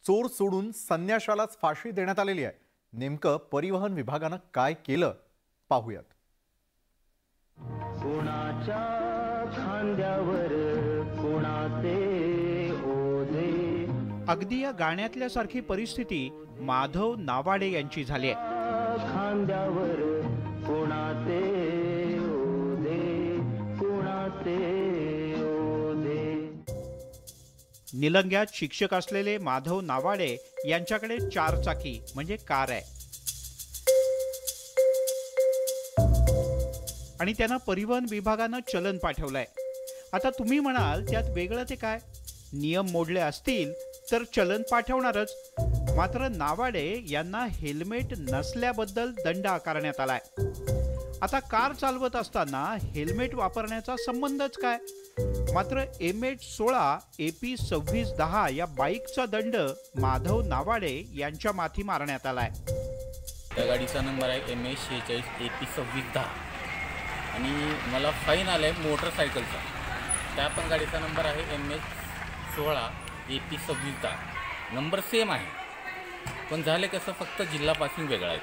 चोर सोडून संन्याशालाच फाशी देण्यात आलेली आहे। नेमकं परिवहन विभागानं काय केलं पाहूयात। कोणाच्या खांद्यावर कोणाचे ओझे। अगदी या गाण्यातल्या सारखी परिस्थिती माधव नावाडे यांची झाली आहे। खांद्यावर कोणाचे ओझे, कोणाचे ओझे। निलंग्यात शिक्षक असलेले माधव नावाडे यांच्याकडे 4 चाकी म्हणजे कार आहे आणि त्यांना परिवहन विभागानं चलन पाठवलंय। आता तुम्ही म्हणाल त्यात वेगळं ते काय? नियम मोडले असतील तर चलन पाठवणारच। मात्र नावाडे यांना हेल्मेट नसल्याबद्दल दंड आकारण्यात आलाय। आता कार चालवत असताना हेल्मेट वापरण्याचा संबंधच काय? मात्र MH16 AP 2610 या बाईकचा दंड माधव नावाडे यांच्या माथी मारण्यात आलाय। त्या गाडीचा नंबर आहे MH46 AP 2610 आणि मला फाईन आलाय मोटरसायकलचा। त्या पण गाडीचा नंबर आहे MH16 AP 2610, नंबर सेम आहे, पण झाले कसं फक्त जिल्हा पासिंग वेगळा आहे।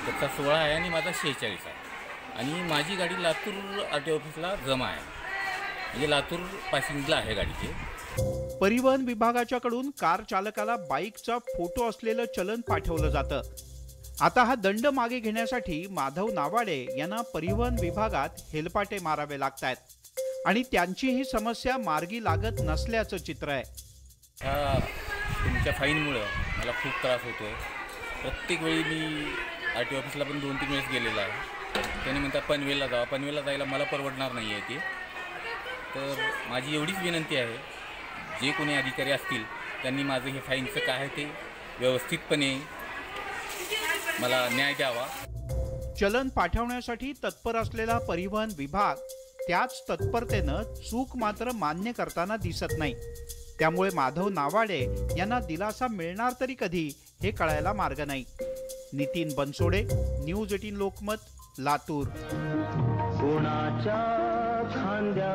त्याचा 16 आहे आणि माझा 46 आहे आणि माझी गाडी लातूर RTO ऑफिसला जमा आहे, म्हणजे लातूर पासिंगला आहे गाडीचे। परिवहन विभागाच्याकडून कार चालकाला बाईकचा फोटो असलेलं चलन पाठवलं जातं। आता हा दंड मागे घेण्यासाठी माधव नावाडे यांना परिवहन विभागात हेलपाटे मारावे लागतायत आणि त्यांची ही समस्या मार्गी लागत नसल्याचं चित्र आहे। तुमच्या फाईनमुळे मला खूप त्रास होतोय। प्रत्येक वेळी मी RTO ऑफिसला पण 2-3 वेळेस गेलेला आहे। त्याने म्हणतात पनवेलला जावा, पनवेलला जायला मला परवडणार नाही आहे ते। तर माझी एवढीच विनंती आहे, जे कोणी अधिकारी असतील त्यांनी माझं हे फाईनचं काय आहे ते व्यवस्थितपणे मला न्याय द्यावा। चलन पाठवण्यासाठी तत्पर असलेला परिवहन विभाग त्याच तत्परतेनं चूक मात्र मान्य करताना दिसत नाही। त्यामुळे माधव नावाडे यांना दिलासा मिळणार तरी कधी हे कळायला मार्ग नाही। नितीन बनसोडे, न्यूज 18 लोकमत, लातूर। कोणाच्या खांद्या